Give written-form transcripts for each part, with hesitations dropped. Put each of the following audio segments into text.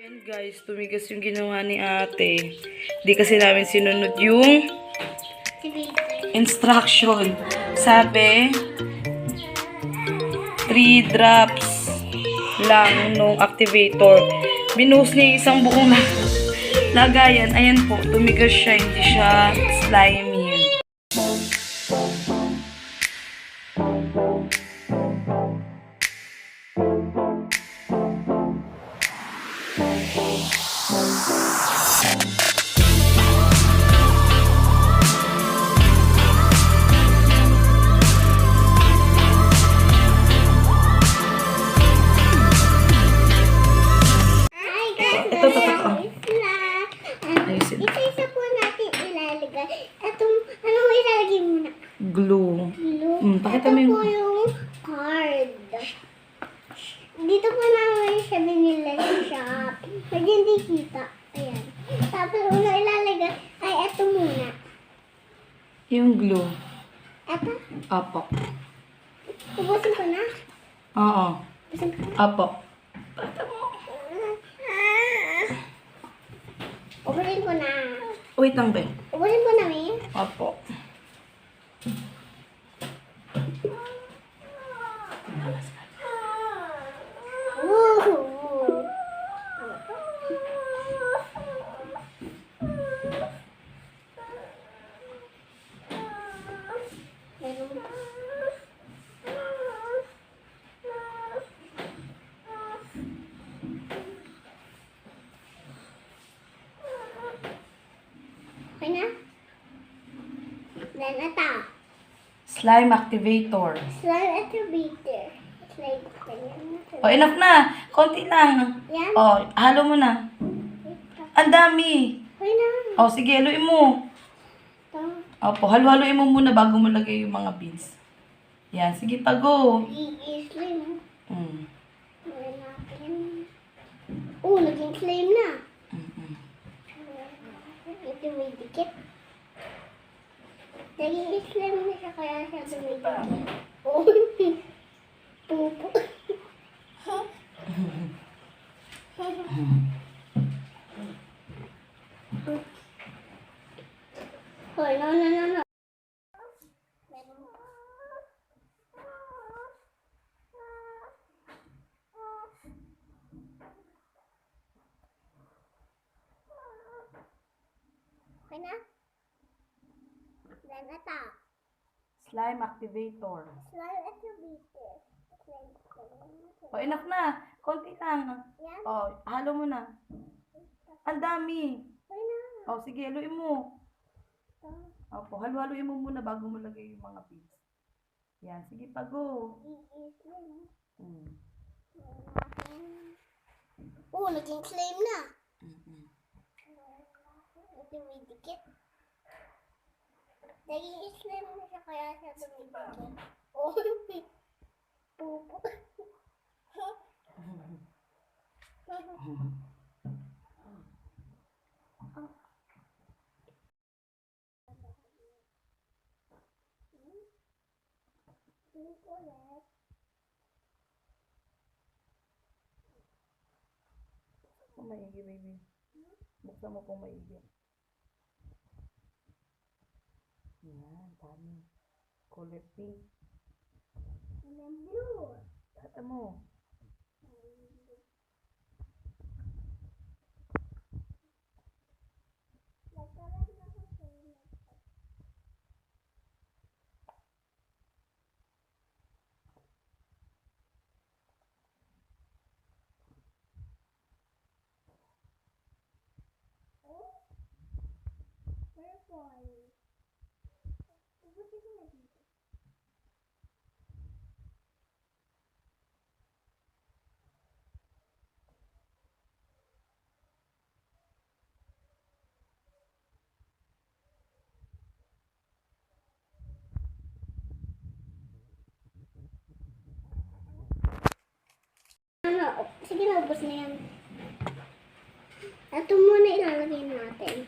Ayan guys, tumigas yung ginawa ni ate. Di kasi namin sinunod yung instruction. Sabi, 3 drops lang nung activator. Binuhos niya yung isang buong lagayan. Ayan po, tumigas siya, hindi siya slimy. Isa po natin ilalagay. Anong ilalagay muna? Glue. Pakita Ito mo po yung card. Dito po namin siya binila sa shop. Pag hindi kita. Ayan. Tapos una ilalagay ay ito muna. Yung glue. Ito? Apo. Ubusin ko na? Oo. Ubusin ko na? Apo. Ubusin ko na. Wait lang, be. Ubusin ko na, May. Apo. Okay na? Then, ito. Slime activator. Slime activator. Slime activator. O, enough na. Konti lang. Yan? O, halo mo na. Ang dami. Okay na. O, sige, haluin mo. Ito. Opo, halo-haluin mo muna bago mo lagay yung mga beans. Yan, sige pa, go. I-slime. Mm. Wala natin. Naging slime na. Ito may dikit. Naging slime na siya kaya siya dumidikit. Oh, pupo. Hoy, no. Okay na? Then, ito. Slime activator. Slime activator. O, enough na. Konti lang. Yan? O, halo mo na. Ang dami. Okay na. O, sige, haluin mo. Ito. Opo, halo-haluin mo muna bago mo lagay yung mga beans. Yan, sige pa, go. I-slime. Mm. Naging slime na. Mm-mm. Ito may dikit. Naging slime na siya kaya siya dumidikit. Oh, pupo. Kung maigi, baby. Buksan mo kung maigi. Yan, dami. Color pink. And then blue. Tata mo. Sige na, ubos na yan. Ito muna ilalagay natin.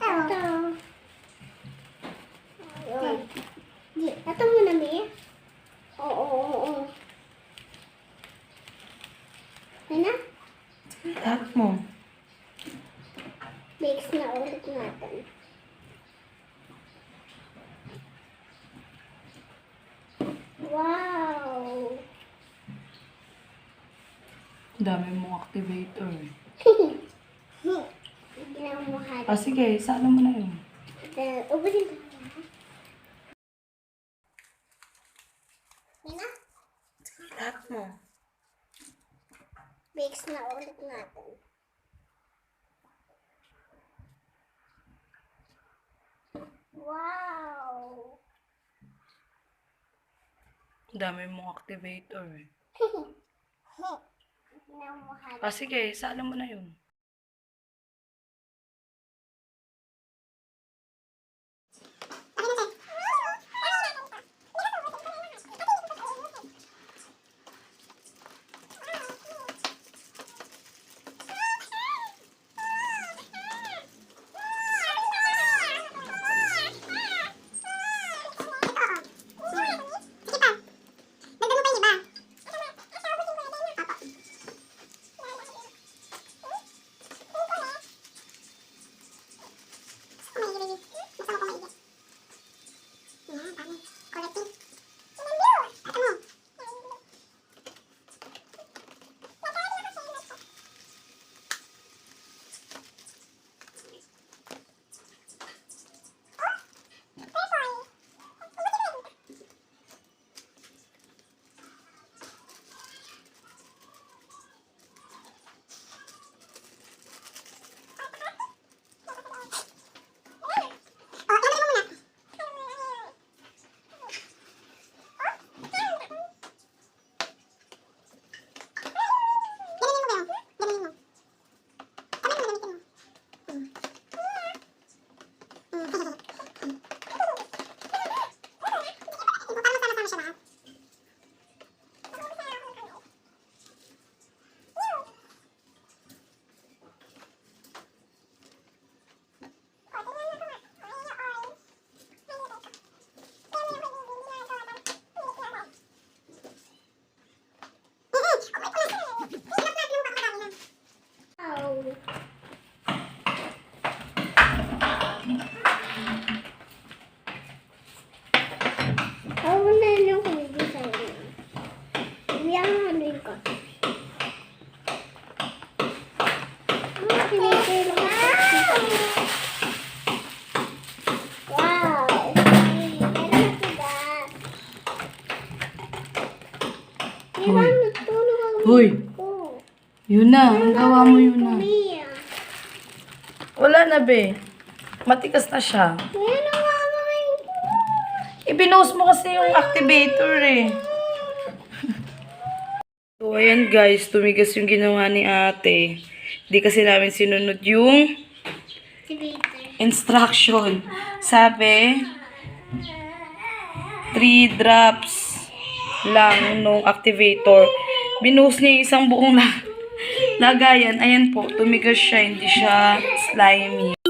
Ito. Ayun. Ito muna, Mia. Oo. Ano na? Lahat mo. Mix na ulit natin. Wow! Dami mong activator. Ginawa mo hati. Sige, saan mo na yun? Ubusin ko. Yan na. Lahat mo. Mix na ulit natin. Wow! Dami mong activator. Ginawa mo hati. Sige, saan mo na yun? Ako na yung kumigil sa'yo. Hindi ang haluin ko. Pinipilo ko. Wow! Meron na sila. Hoy. Natulog ang Hoy. ko. Yun na, ang gawa mo yun na. Mia. Wala na, be. Matikas na siya. Yan ang mamayin ko. Ibinost mo kasi yung activator eh. So, ayan guys, tumigas yung ginawa ni ate. Hindi kasi namin sinunod yung instruction. Sabi, 3 drops lang nung activator. Binuhos niya yung isang buong lagayan. Ayan po, tumigas siya, hindi siya slimy.